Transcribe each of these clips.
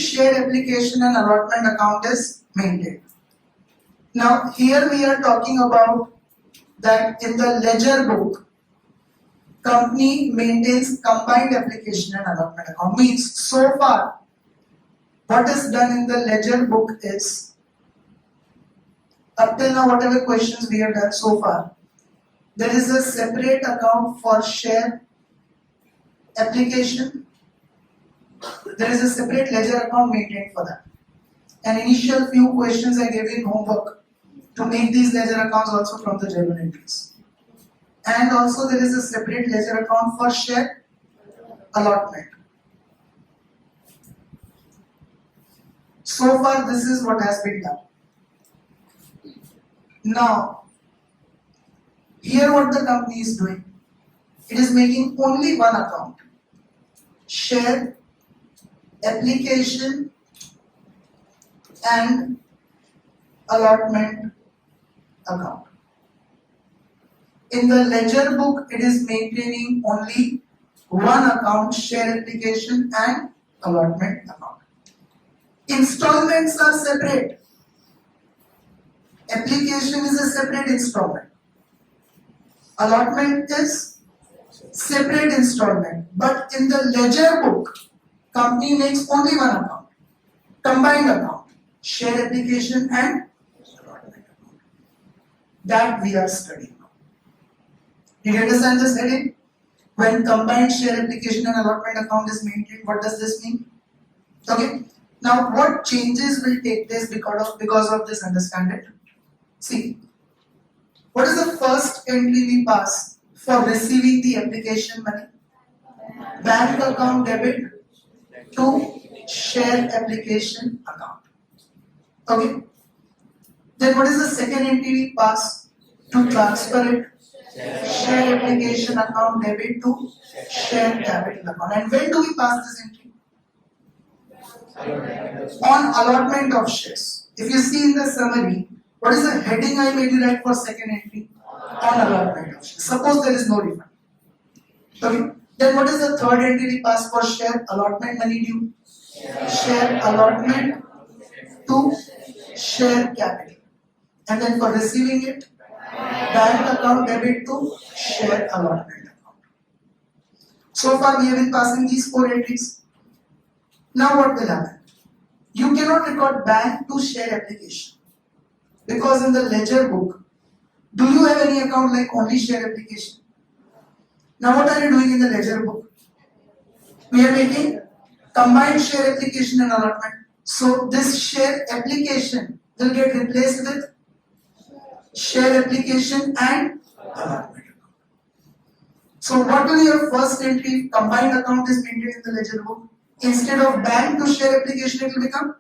share application and allotment account is maintained. Now here we are talking about that in the ledger book, company maintains combined application and allotment account. Means so far what is done in the ledger book is, up till now whatever questions we have done so far, there is a separate account for share application. There is a separate ledger account maintained for that. And initial few questions I gave in homework to make these ledger accounts also from the journal entries. And also there is a separate ledger account for share allotment. So far this is what has been done. Now, here what the company is doing, it is making only one account, share application and allotment account. In the ledger book, it is maintaining only one account, share application and allotment account. Installments are separate. Application is a separate installment. Allotment is separate installment. But in the ledger book, company makes only one account, combined account, share application and allotment account. That we are studying now. Did you understand this heading? When combined share application and allotment account is maintained, what does this mean? Okay. Now, what changes will take place because of this? Understand it. See, what is the first entry we pass for receiving the application money? Bank account debit to share application account. Okay. Then what is the second entry we pass to transfer it? Share application account debit to share capital account. And when do we pass this entry? On allotment of shares. If you see in the summary, what is the heading I made you write for second entry? On allotment of shares. Suppose there is no refund. Okay. Then what is the third entry we pass for share allotment money due? Share allotment to share capital. And then for receiving it, bank account debit to share allotment account. So far we have been passing these four entries. Now what will happen? You cannot record bank to share application because in the ledger book, do you have any account like only share application? Now what are you doing in the ledger book? We are making combined share application and allotment. So this share application will get replaced with share application and allotment. So what will your first entry combined account is maintained in the ledger book? Instead of bank to share application, it will become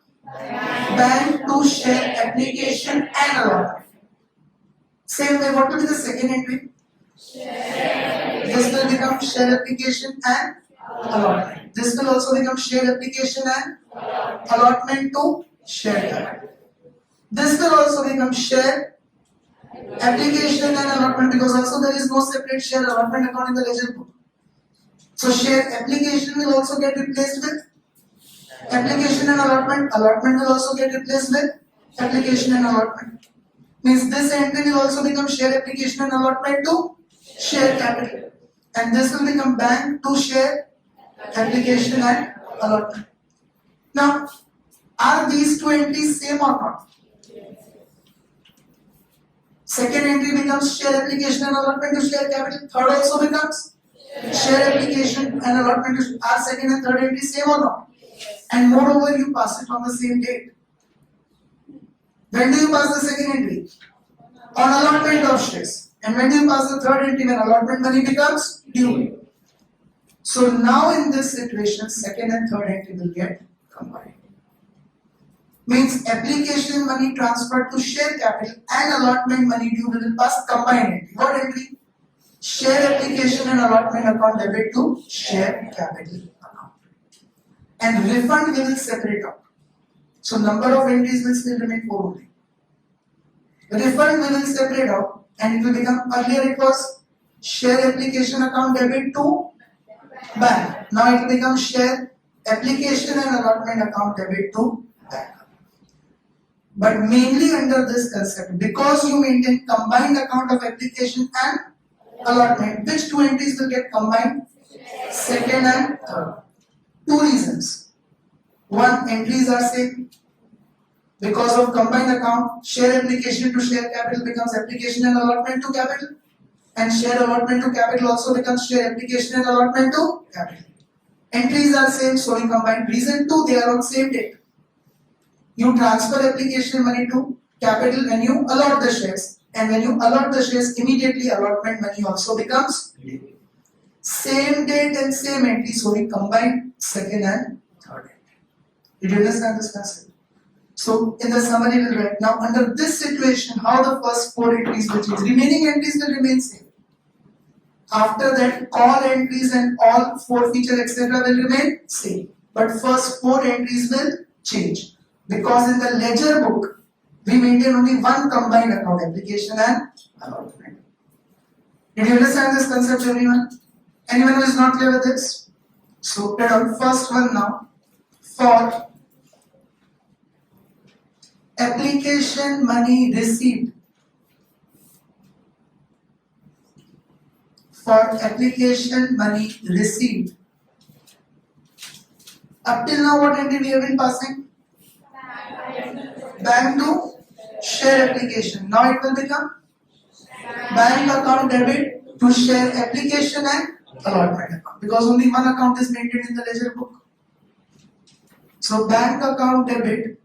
bank to share application and allotment. Same way, what will be the second entry? This will become share application and allotment. This will also become share application and allotment to share capital. This will also become share application and allotment because also there is no separate share allotment account in the ledger book. So share application will also get replaced with application and allotment. Allotment will also get replaced with application and allotment. Means this entry will also become share application and allotment to share capital. And this will become bank to share application and allotment. Now, are these two entries same or not? Second entry becomes share application and allotment to share capital. Third also becomes share application and allotment to are second and third entry same or not? And moreover, you pass it on the same date. When do you pass the second entry? On allotment of shares. And when do you pass the third entry? When allotment money becomes due. So now in this situation, second and third entry will get combined. Means application money transferred to share capital and allotment money due will pass combined entry. What entry? Share application and allotment account debit to share capital account. And refund we will separate out. So number of entries will still remain 4 only. Refund we will separate out and it will become, earlier it was share application account debit to bank. Now it will become share application and allotment account debit to bank. But mainly under this concept, because you maintain combined account of application and allotment, which two entries will get combined? Second and third. Two reasons. One, entries are same. Because of combined account, share application to share capital becomes application and allotment to capital. And share allotment to capital also becomes share application and allotment to capital. Entries are same, so we combine. Reason two, they are on same date. You transfer application money to capital when you allot the shares. And when you allot the shares, immediately allotment money also becomes due. Same date and same entry, so we combine second and third entry. Did you understand this concept? So in the summary we'll write, now under this situation, how the first four entries will change. Remaining entries will remain same. After that, all entries and all four features etc. will remain same. But first four entries will change. Because in the ledger book, we maintain only one combined account, application and allotment. Did you understand this concept, everyone? Anyone who is not clear with this? So, let on first one now. For application money received. For application money received. Up till now, what entry we have been passing? Bank to share application. Now it will become bank account debit to share application and allotment account. Because only one account is maintained in the ledger book. So bank account debit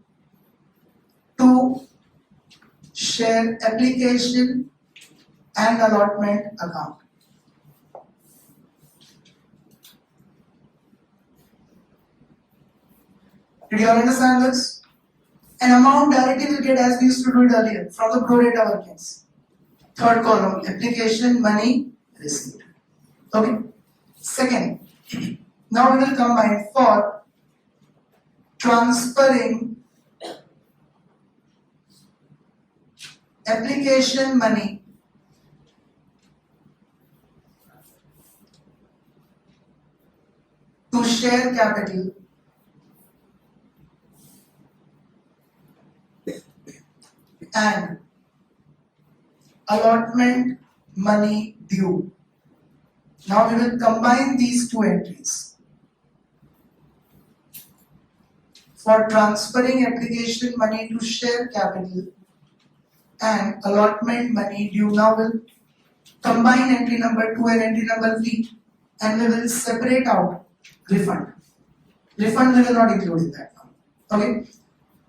to share application and allotment account. Did you all understand this? An amount directly will get as we used to do it earlier from the pro rata workings. Third column, application money received. Okay. Second, now we will combine for transferring application money to share capital and allotment money due. Now we will combine these two entries. For transferring application money to share capital and allotment money due, now we'll combine entry number 2 and entry number 3 and we will separate out refund. Refund we will not include in that now. Okay?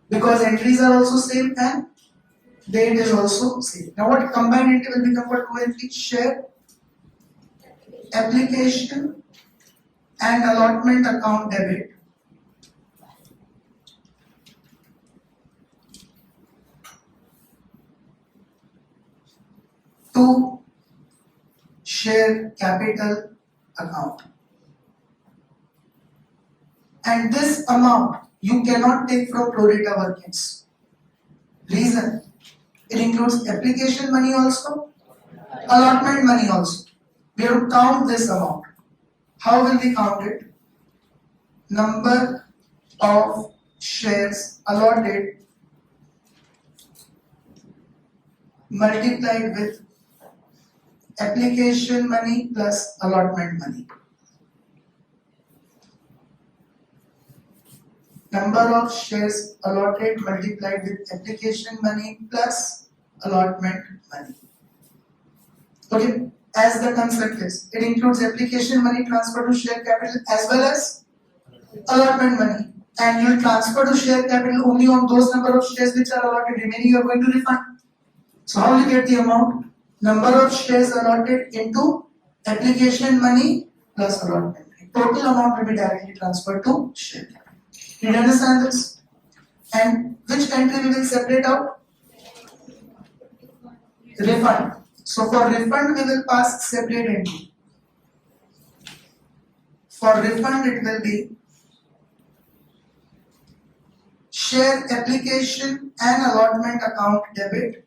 Because entries are also same and date is also same. Now what combined entry will become for 2 and 3? Share application and allotment account debit to share capital account. And this amount you cannot take from pro rata workings. Reason, it includes application money also, allotment money also. We have to count this amount. How will we count it? Number of shares allotted multiplied with application money plus allotment money. Number of shares allotted multiplied with application money plus allotment money. Okay, as the concept is, it includes application money transfer to share capital as well as allotment money. And you will transfer to share capital only on those number of shares which are allotted. Remaining you are going to refund. So how will you get the amount? Number of shares allotted into application money plus allotment money. Total amount will be directly transferred to share capital. Did you understand this? And which entry we will separate out? Refund. So for refund we will pass separate entry. For refund it will be share application and allotment account debit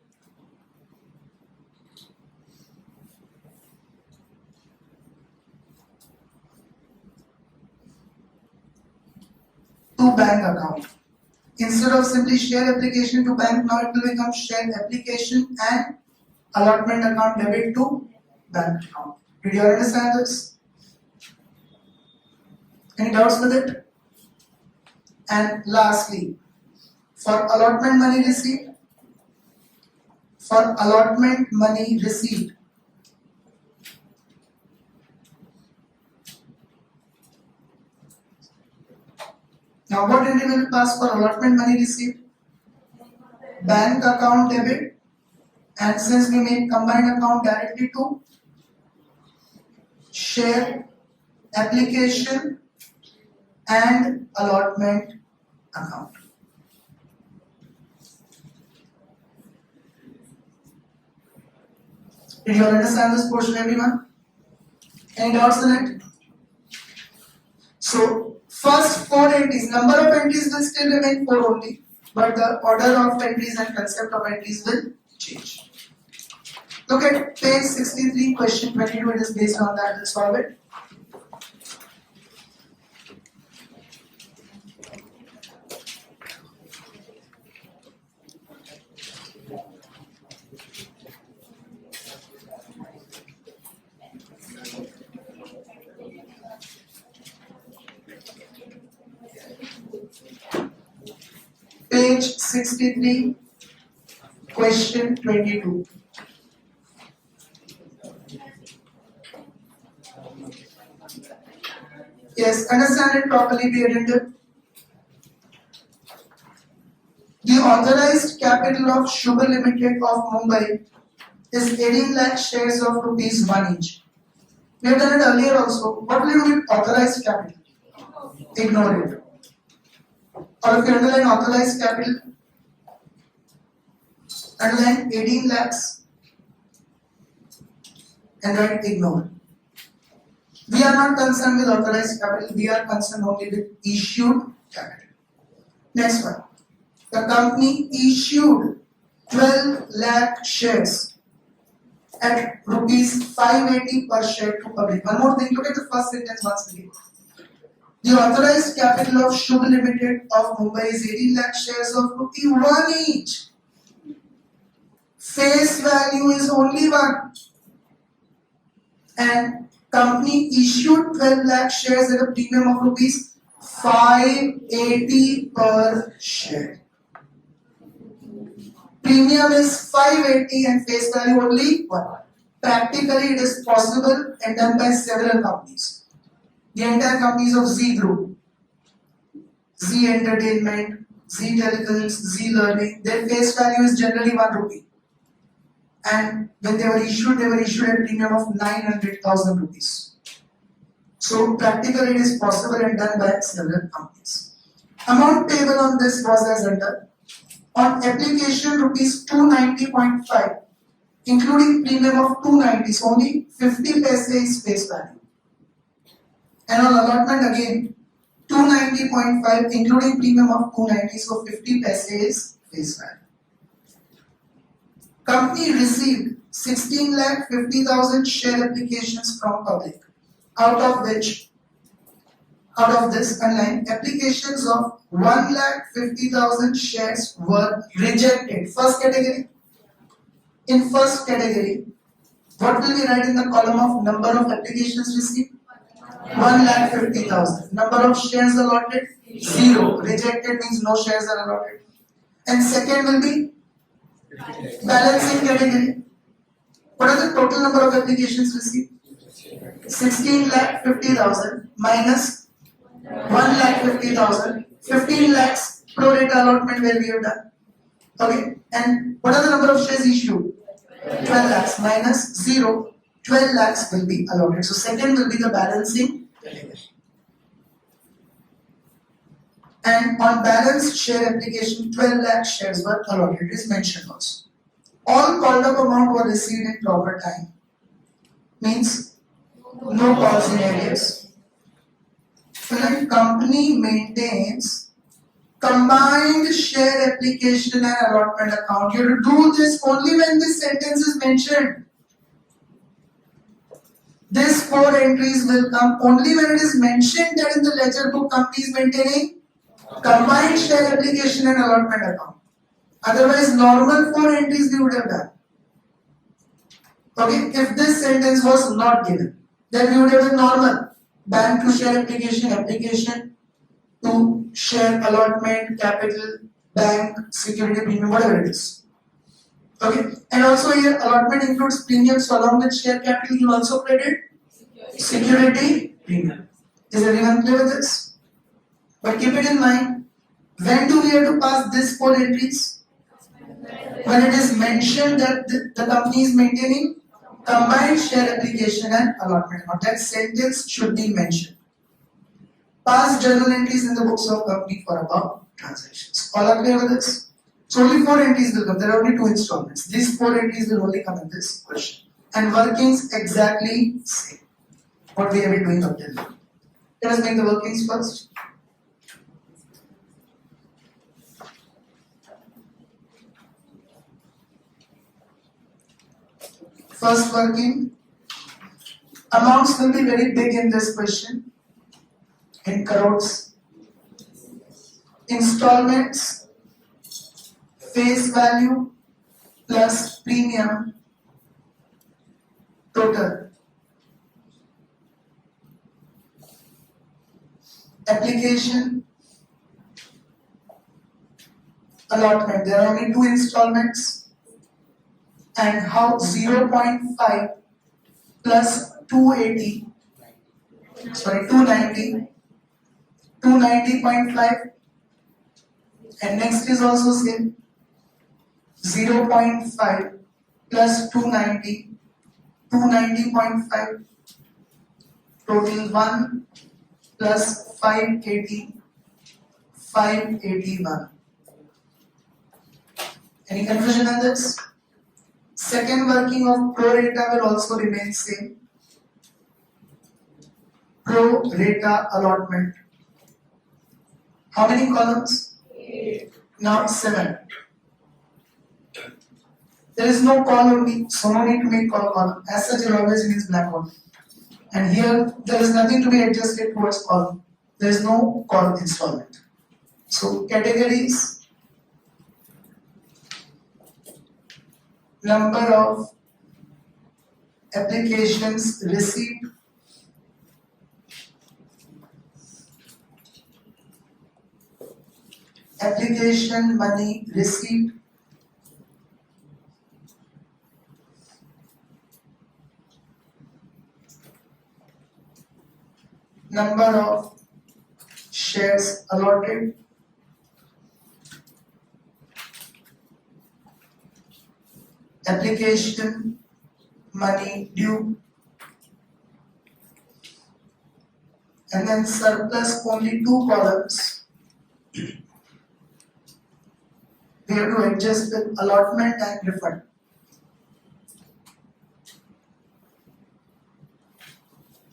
to bank account. Instead of simply share application to bank, now it will become share application and allotment account debit to bank account. Did you understand this? Any doubts with it? And lastly, for allotment money receipt, now what entry will pass for allotment money receipt? Bank account debit, and since we make combined account directly to share application and allotment account. Did you understand this portion, everyone? Any doubts in it? So, first 4 entries, number of entries will still remain 4 only, but the order of entries and concept of entries will change. Look at page 63, question 22, it is based on that, let's solve it. Page 63, question 22. Yes, understand it properly, be attentive. The authorized capital of Sugar Limited of Mumbai is 18 lakh shares of rupees 1 each. We have done it earlier also. What will you do with authorized capital? Ignore it. Or if you underline authorized capital, underline 18 lakhs and write ignore. We are not concerned with authorized capital, we are concerned only with issued capital. Next one. The company issued 12 lakh shares at rupees 580 per share to public. One more thing, look at the first sentence once again. The authorized capital of Sugar Limited of Mumbai is 18 lakh shares of rupee 1 each. Face value is only 1. And company issued 12 lakh shares at a premium of rupees 580 per share. Premium is 580 and face value only 1. Practically it is possible and done by several companies. The entire companies of Z Group, Z Entertainment, Z Telecom, Z Learning, their face value is generally 1 rupee. And when they were issued at a premium of 900,000 rupees. So practically it is possible and done by several companies. Amount payable on this was as under. On application rupees 290.5, including premium of 290, so only 50 paise is face value. And on allotment again, 290.5 including premium of 290, so 50 paise is face value. Company received 16,50,000 share applications from public, out of this underline applications of 1,50,000 shares were rejected. First category. In first category, what will we write in the column of number of applications received? 1,50,000. Number of shares allotted? 0. Rejected means no shares are allotted. And second will be balancing category. What are the total number of applications received? 16,50,000 minus 1,50,000. 15 lakhs pro rata allotment where we have done. Okay. And what are the number of shares issued? 12 lakhs minus 0. 12 lakhs will be allotted. So second will be the balancing category. And on balance share application, 12 lakh shares were allotted. It is mentioned also. All called up amount were received in proper time. Means no calls in arrears. When company maintains combined share application and allotment account, you have to do this only when this sentence is mentioned. These 4 entries will come only when it is mentioned that in the ledger book company is maintaining Combined share application and allotment account. Otherwise, normal 4 entries we would have done. Okay, if this sentence was not given, then we would have done normal bank to share application, application to share allotment, capital, bank, security premium, whatever it is. Okay, and also here allotment includes premiums, so along with share capital, you also credit security premium. Is everyone clear with this? But keep it in mind, when do we have to pass these 4 entries? When it is mentioned that the company is maintaining combined share application and allotment account. That sentence should be mentioned. Pass journal entries in the books of company for above transactions. All are clear with this? So only 4 entries will come. There are only 2 installments. These 4 entries will only come in this question. And workings exactly same. What we have been doing up till now. Let us make the workings first. First working, amounts will be very big in this question, in crores. Installments, face value plus premium, total. Application, allotment, there are only 2 installments. And how 0.5 plus 290, 290.5, and next is also same, 0.5 plus 290.5, total 1 plus 581. Any confusion on this? Second working of pro rata will also remain same. Pro rata allotment. How many columns? 8. Now 7. There is no call only, so no need to make column. As such, it always means black hole. And here there is nothing to be adjusted towards column. There is no call installment. So categories. Number of applications received, application money received, number of shares allotted, application money due, and then surplus only 2 columns. We have to adjust with allotment and refund.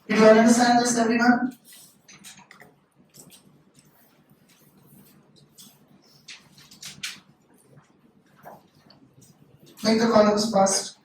Did you all understand this, everyone? Make the columns fast.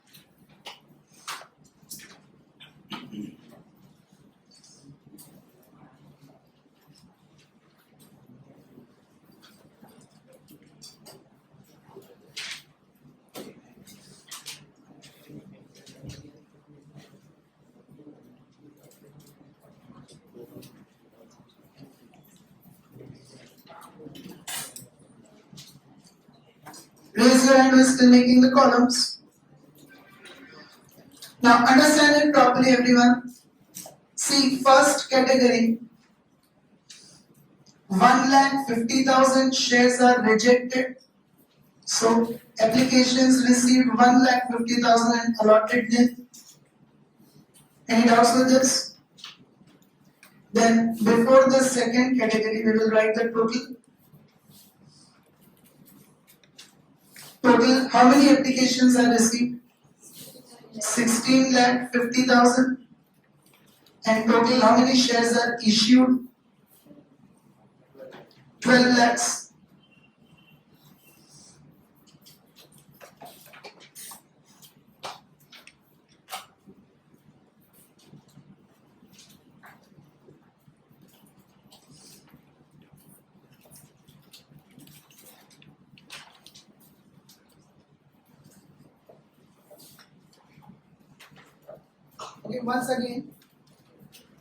Raise your hand who is still making the columns. Now understand it properly, everyone. See, first category, 1,50,000 shares are rejected. So applications received 1,50,000 and allotted nil. Any doubts with this? Then before the second category, we will write the total. Total, how many applications are received? 16,50,000. And total, how many shares are issued? 12 lakhs. Okay, once again,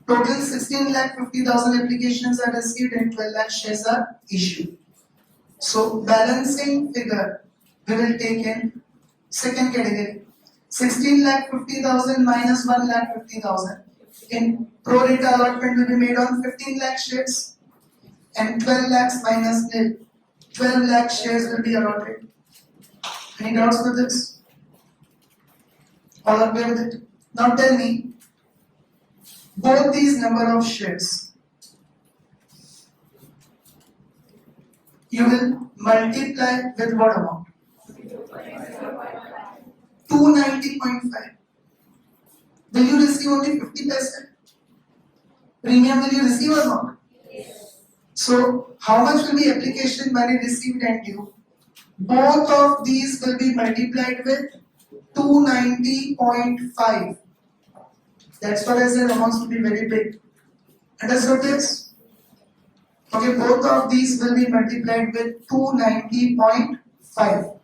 total 16,50,000 applications are received and 12 lakh shares are issued. So balancing figure we will take in second category. 16,50,000 minus 1,50,000. In pro rata allotment will be made on 15 lakh shares and 12 lakhs minus nil. 12 lakh shares will be allotted. Any doubts with this? All are clear with it? Now tell me, both these number of shares, you will multiply with what amount? 290.5. Will you receive only 50%? Premium will you receive or not? Yes. So, how much will be application money received and due? Both of these will be multiplied with 290.5. That's what I said, amounts will be very big. Understood this? Okay, both of these will be multiplied with 290.5.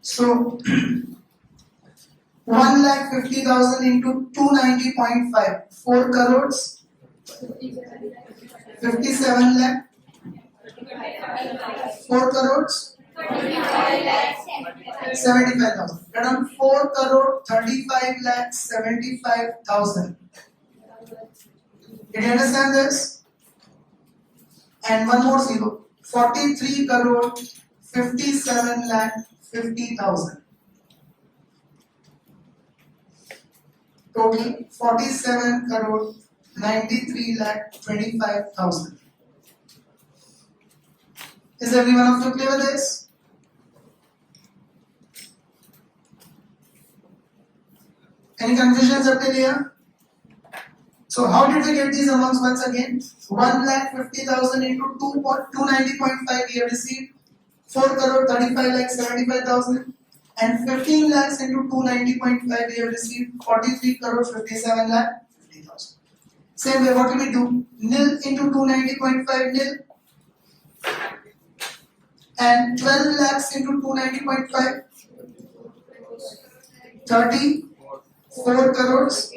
So 1,50,000 into 290.5, 4 crores, 57 lakh, 4 crores, 75,000. Around 4 crore 35 lakh 75,000. Did you understand this? And one more zero. 43 crore 57 lakh 50,000. Total 47 crore 93 lakh 25,000. Is everyone of you clear with this? Any confusions up till here? So how did we get these amounts once again? 1,50,000 into 290.5 we have received 4 crore 35 lakh 75,000 and 15 lakhs into 290.5 we have received 43 crore 57 lakh 50,000. Same way, what do we do? Nil into 290.5 nil and 12 lakhs into 290.5 34 crores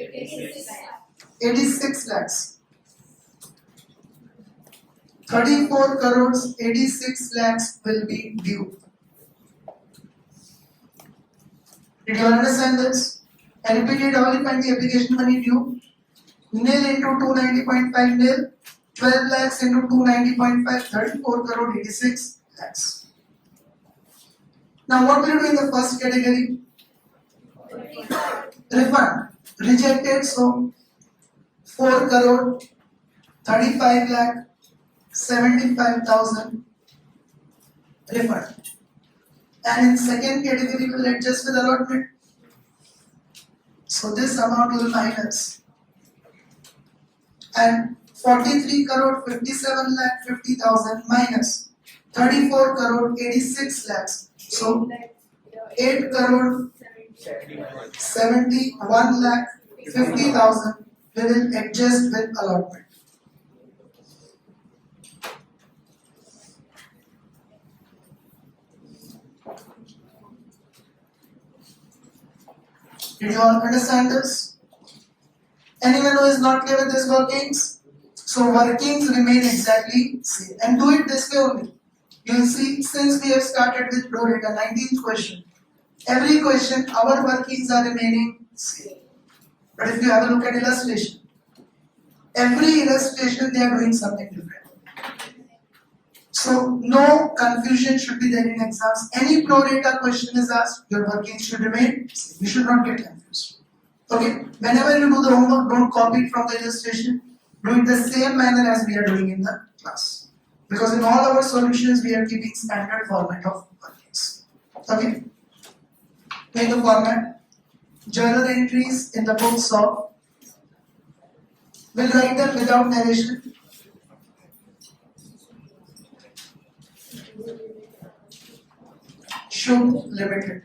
86 lakhs. 34 crores 86 lakhs will be due. Did you understand this? I repeat it, how will you find the application money due? Nil into 290.5 nil, 12 lakhs into 290.5, 34 crore 86 lakhs. Now what will you do in the first category? Refund. Rejected, so 4 crore 35 lakh 75,000 refund. And in second category we will adjust with allotment. So this amount will minus. And 43 crore 57 lakh 50,000 minus 34 crore 86 lakhs. So 8 crore 71 lakh 50,000 we will adjust with allotment. Did you all understand this? Anyone who is not clear with these workings? So workings remain exactly same. And do it this way only. You will see, since we have started with pro rata, 19th question. Every question, our workings are remaining same. But if you have a look at illustration, every illustration they are doing something different. So no confusion should be there in exams. Any pro rata question is asked, your workings should remain same. You should not get confused. Okay, whenever you do the homework, don't copy it from the illustration. Do it the same manner as we are doing in the class. Because in all our solutions, we are keeping standard format of workings. Okay? Make the format. Journal entries in the books of. We'll write them without narration. Should limited.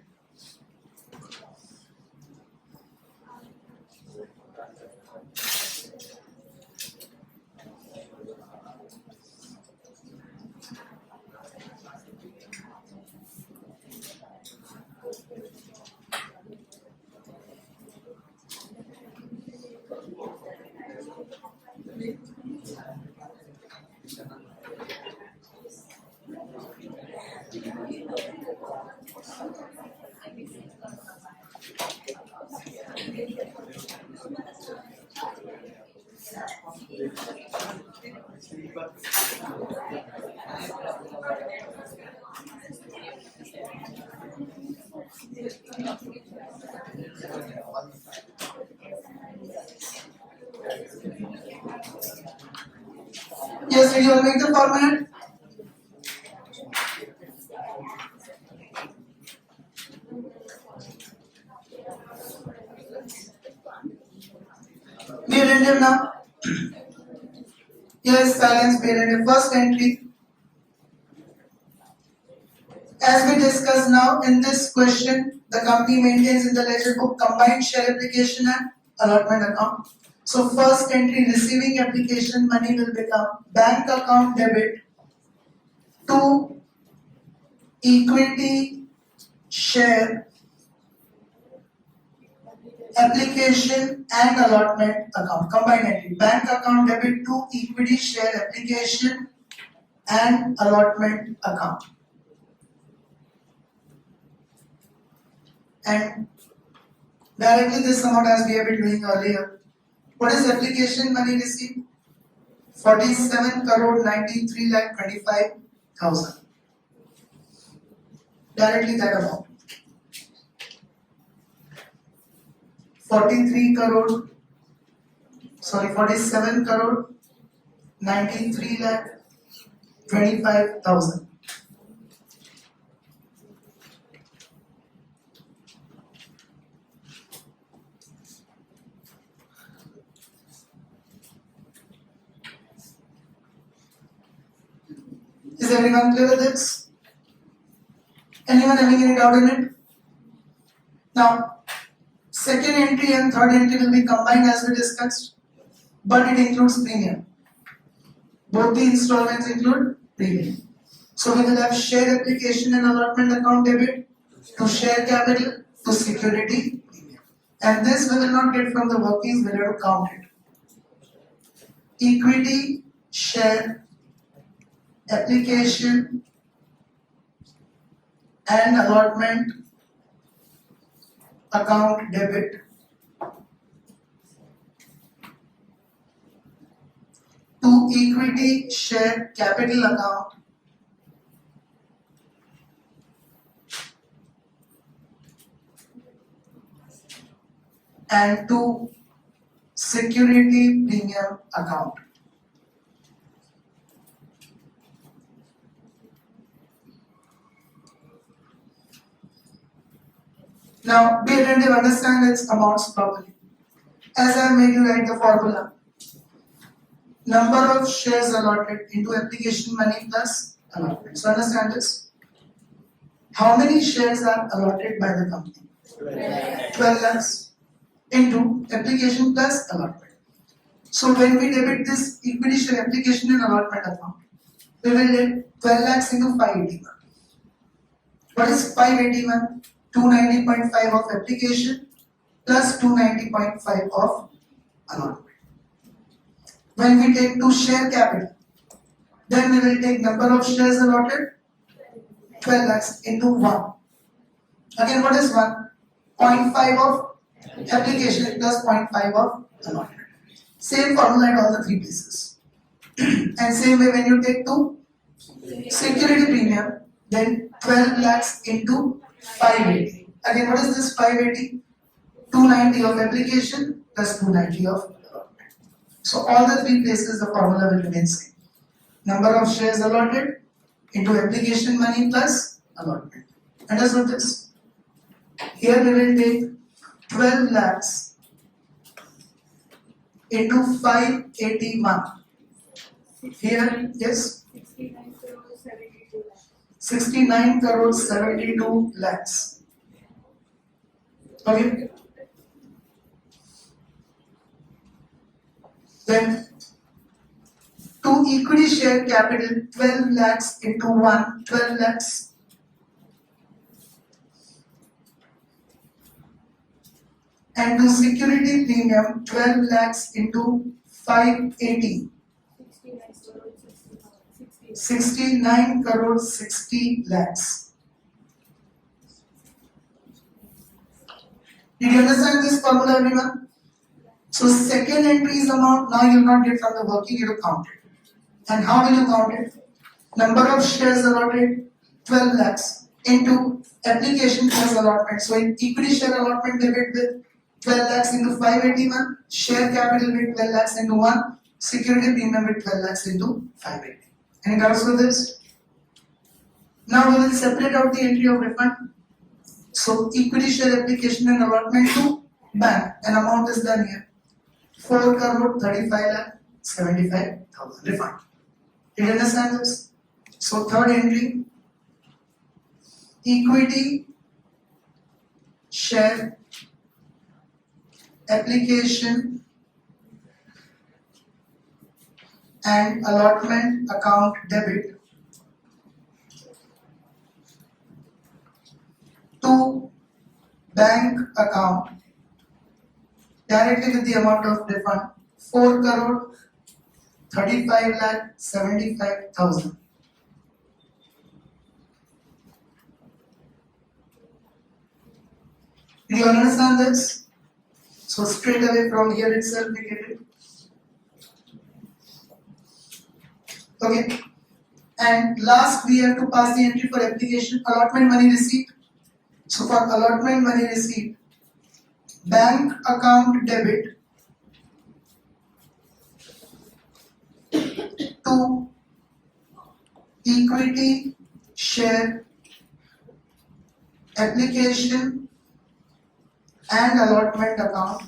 Yes, did you all make the format? Be attentive now. Yes, silence, be attentive. First entry. As we discussed now in this question, the company maintains in the ledger book combined share application and allotment account. So first entry, receiving application money will become bank account debit to equity share application and allotment account. Combined entry, bank account debit to equity share application and allotment account. And directly this amount as we have been doing earlier. What is application money received? 47 crore 93 lakh 25,000. Directly that amount. 47 crore 93 lakh 25,000. Is everyone clear with this? Anyone having any doubt in it? Now, second entry and third entry will be combined as we discussed, but it includes premium. Both the installments include premium. So we will have share application and allotment account debit to share capital to security premium. And this we will not get from the workings, we will have to count it. Equity share application and allotment account debit to equity share capital account and to security premium account. Now, be attentive, understand its amounts properly. As I made you write the formula, number of shares allotted into application money plus allotment. So, understand this. How many shares are allotted by the company? 12 lakhs into application plus allotment. So, when we debit this equity share application and allotment account, we will get 12 lakhs into 581. What is 581? 290.5 of application plus 290.5 of allotment. When we take to share capital, then we will take number of shares allotted 12 lakhs into 1. Again, what is 1? 0.5 of application plus 0.5 of allotment. Same formula at all the three places. And same way when you take to security premium, then 12 lakhs into 580. Again, what is this 580? 290 of application plus 290 of allotment. So all the three places the formula will remain same. Number of shares allotted into application money plus allotment. Understood this? Here we will take 12 lakhs into 581. Here, yes? 69 crore 72 lakhs. Okay. Then to equity share capital 12 lakhs into 1, 12 lakhs. And to security premium 12 lakhs into 580. 69 crore 60 lakhs. Did you understand this formula, everyone? So second entry is amount. Now you will not get from the working, you will count it. And how will you count it? Number of shares allotted 12 lakhs into application plus allotment. So in equity share allotment debit with 12 lakhs into 581, share capital with 12 lakhs into 1, security premium with 12 lakhs into 580. Any doubts with this? Now we will separate out the entry of refund. So equity share application and allotment to bank. An amount is done here. 4 crore 35 lakh 75,000 refund. Did you understand this? So third entry, equity share application and allotment account debit to bank account directly with the amount of refund 4 crore 35 lakh 75,000. Do you understand this? So straight away from here itself we get it. Okay. And last we have to pass the entry for application allotment money receipt. So for allotment money receipt, bank account debit to equity share application and allotment account.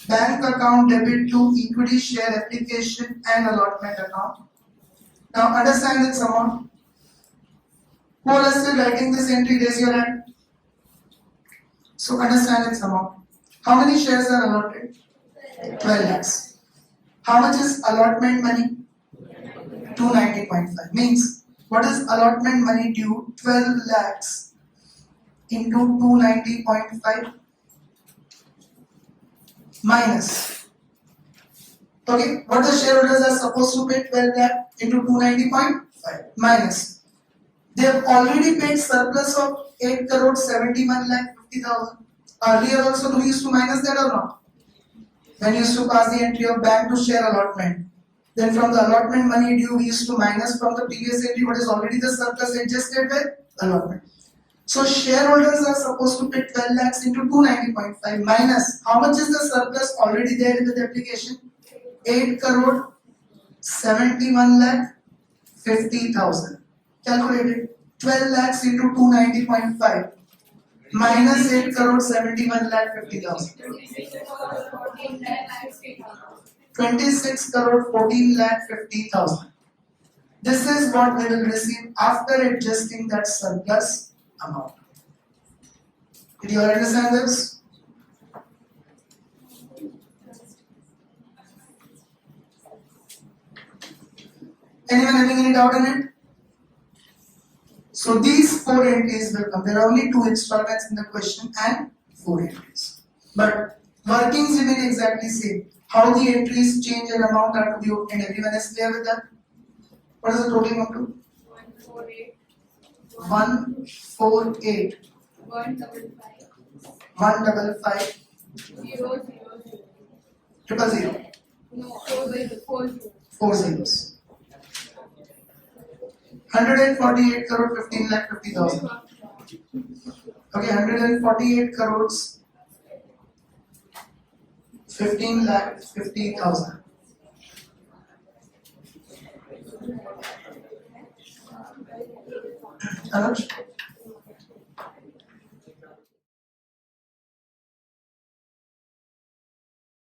Bank account debit to equity share application and allotment account. Now understand this amount. Who are still writing this entry? Raise your hand. So understand its amount. How many shares are allotted? 12 lakhs. How much is allotment money? 290.5. Means what is allotment money due? 12 lakhs into 290.5 minus. Okay, what the shareholders are supposed to pay 12 lakh into 290.5 minus. They have already paid surplus of 8 crore 71 lakh 50,000. Earlier also do we used to minus that or not? When you used to pass the entry of bank to share allotment. Then from the allotment money due we used to minus from the previous entry what is already the surplus adjusted with allotment. So shareholders are supposed to pay 12 lakhs into 290.5 minus how much is the surplus already there in the application? 8 crore 71 lakh 50,000. Calculated 12 lakhs into 290.5 minus 8 crore 71 lakh 50,000. 26 crore 14 lakh 50,000. This is what we will receive after adjusting that surplus amount. Did you all understand this? Anyone having any doubt in it? So these 4 entries will come. There are only 2 installments in the question and 4 entries. But workings remain exactly same. How the entries change and amount are to be obtained. Everyone is clear with that? What is the total amount to? 148. 155. 000. No, 4 zeros. 148 crore 15 lakh 50,000. Okay, 148 crores 15 lakh 50,000. Anuj?